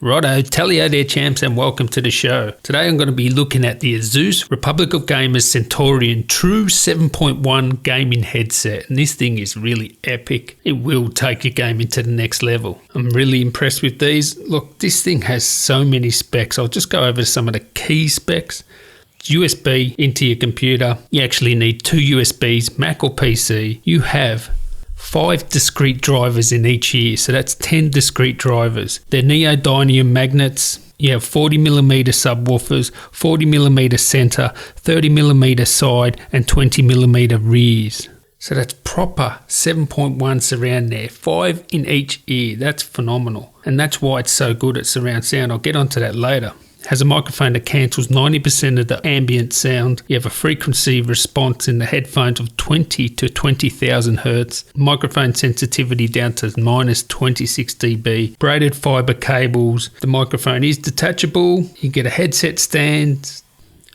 Righto, tally-o there champs, and welcome to the show. Today I'm going to be looking at the ASUS Republic of Gamers Centurion True 7.1 gaming headset, and this thing is really epic. It will take your gaming to the next level. I'm really impressed with these. Look, this thing has so many specs. I'll just go over some of the key specs. USB into your computer. You actually need 2 USBs, Mac or PC. You have 5 discrete drivers in each ear, so that's 10 discrete drivers. They're neodymium magnets. You have 40mm subwoofers, 40mm center, 30mm side, and 20mm rears. So that's proper 7.1 surround there, 5 in each ear. That's phenomenal, and that's why it's so good at surround sound. I'll get onto that later. Has a microphone that cancels 90% of the ambient sound. You have a frequency response in the headphones of 20 to 20,000 Hertz. Microphone sensitivity down to -26 dB. Braided fiber cables. The microphone is detachable. You get a headset stand.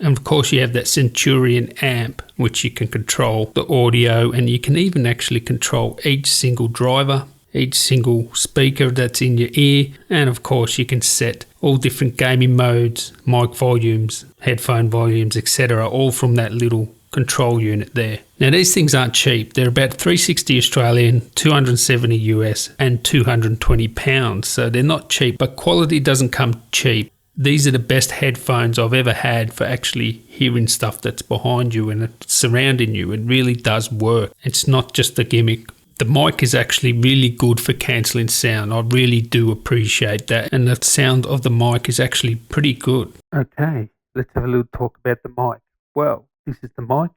And of course you have that Centurion amp, which you can control the audio, and you can even actually control each single driver, each single speaker that's in your ear, and of course you can set all different gaming modes, mic volumes, headphone volumes, etc., all from that little control unit there. Now these things aren't cheap. They're about $360 Australian, 270 US, and 220 pounds, so they're not cheap, but quality doesn't come cheap. These are the best headphones I've ever had for actually hearing stuff that's behind you and it's surrounding you. It really does work. It's not just a gimmick. The mic is actually really good for cancelling sound. I really do appreciate that. And the sound of the mic is actually pretty good. Okay, let's have a little talk about the mic. Well, this is the mic.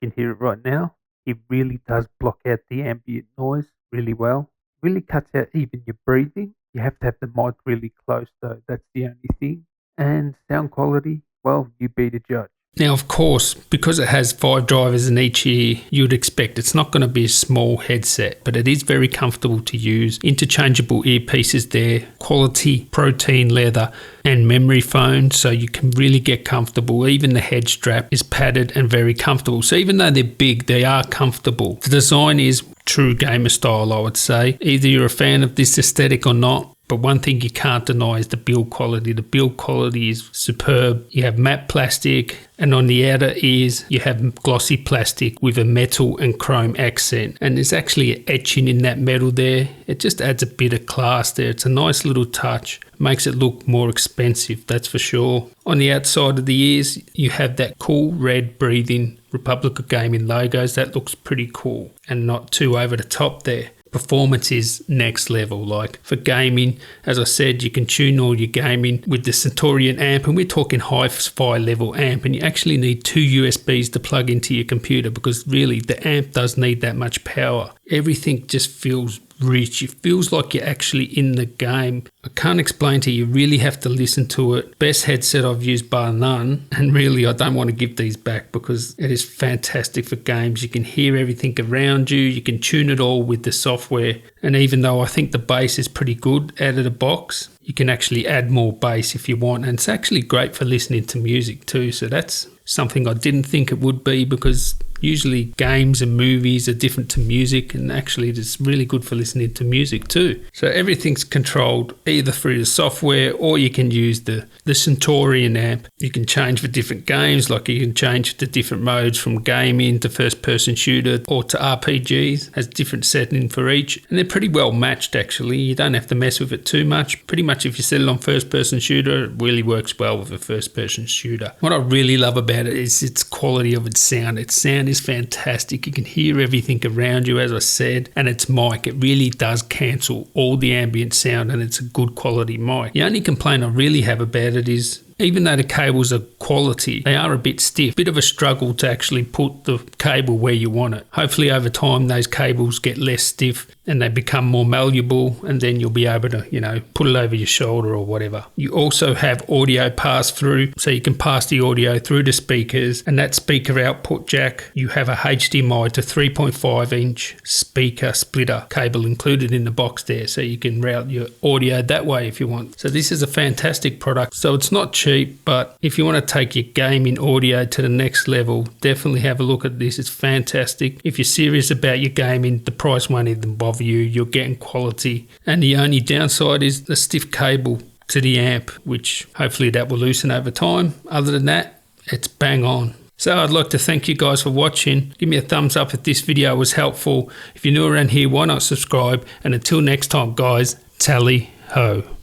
You can hear it right now. It really does block out the ambient noise really well. It really cuts out even your breathing. You have to have the mic really close though. That's the only thing. And sound quality, well, you be the judge. Now, of course, because it has 5 drivers in each ear, you'd expect it's not going to be a small headset, but it is very comfortable to use. Interchangeable earpieces there, quality protein leather and memory foam, so you can really get comfortable. Even the head strap is padded and very comfortable. So even though they're big, they are comfortable. The design is true gamer style, I would say. Either you're a fan of this aesthetic or not. But one thing you can't deny is the build quality. The build quality is superb. You have matte plastic, and on the outer ears, you have glossy plastic with a metal and chrome accent. And there's actually an etching in that metal there. It just adds a bit of class there. It's a nice little touch. Makes it look more expensive, that's for sure. On the outside of the ears, you have that cool red breathing Republic of Gaming logos. That looks pretty cool and not too over the top there. Performance is next level. Like for gaming, as I said, you can tune all your gaming with the Centurion amp, and we're talking hi-fi level amp, and you actually need 2 USBs to plug into your computer because really the amp does need that much power. Everything just feels rich. It feels like you're actually in the game. I can't explain to you. You really have to listen to it. Best headset I've used bar none, and really I don't want to give these back because it is fantastic for games. You can hear everything around you. You can tune it all with the software, and even though I think the bass is pretty good out of the box, you can actually add more bass if you want, and it's actually great for listening to music too. So that's something I didn't think it would be, because usually games and movies are different to music, and actually it's really good for listening to music too. So everything's controlled either through the software, or you can use the Centurion amp. You can change for different games, like you can change to different modes from gaming to first person shooter or to RPGs. Has different setting for each, and they're pretty well matched actually. You don't have to mess with it too much. Pretty much if you set it on first person shooter, it really works well with a first person shooter. What I really love about it is its quality of its sound. Its sound is fantastic. You can hear everything around you, as I said, and its mic, it really does cancel all the ambient sound, and it's a good quality mic. The only complaint I really have about it is, even though the cables are quality, they are a bit stiff. Bit of a struggle to actually put the cable where you want it. Hopefully over time those cables get less stiff and they become more malleable, and then you'll be able to, put it over your shoulder or whatever. You also have audio pass through, so you can pass the audio through the speakers, and that speaker output jack, you have a HDMI to 3.5 inch speaker splitter cable included in the box there, so you can route your audio that way if you want. So this is a fantastic product. So it's not cheap, but if you want to take your gaming audio to the next level, definitely have a look at this. It's fantastic. If you're serious about your gaming, the price won't even bother you. You're getting quality, and the only downside is the stiff cable to the amp, which hopefully that will loosen over time. Other than that, it's bang on. So I'd like to thank you guys for watching. Give me a thumbs up if this video was helpful. If you're new around here, why not subscribe? And until next time, guys, tally ho.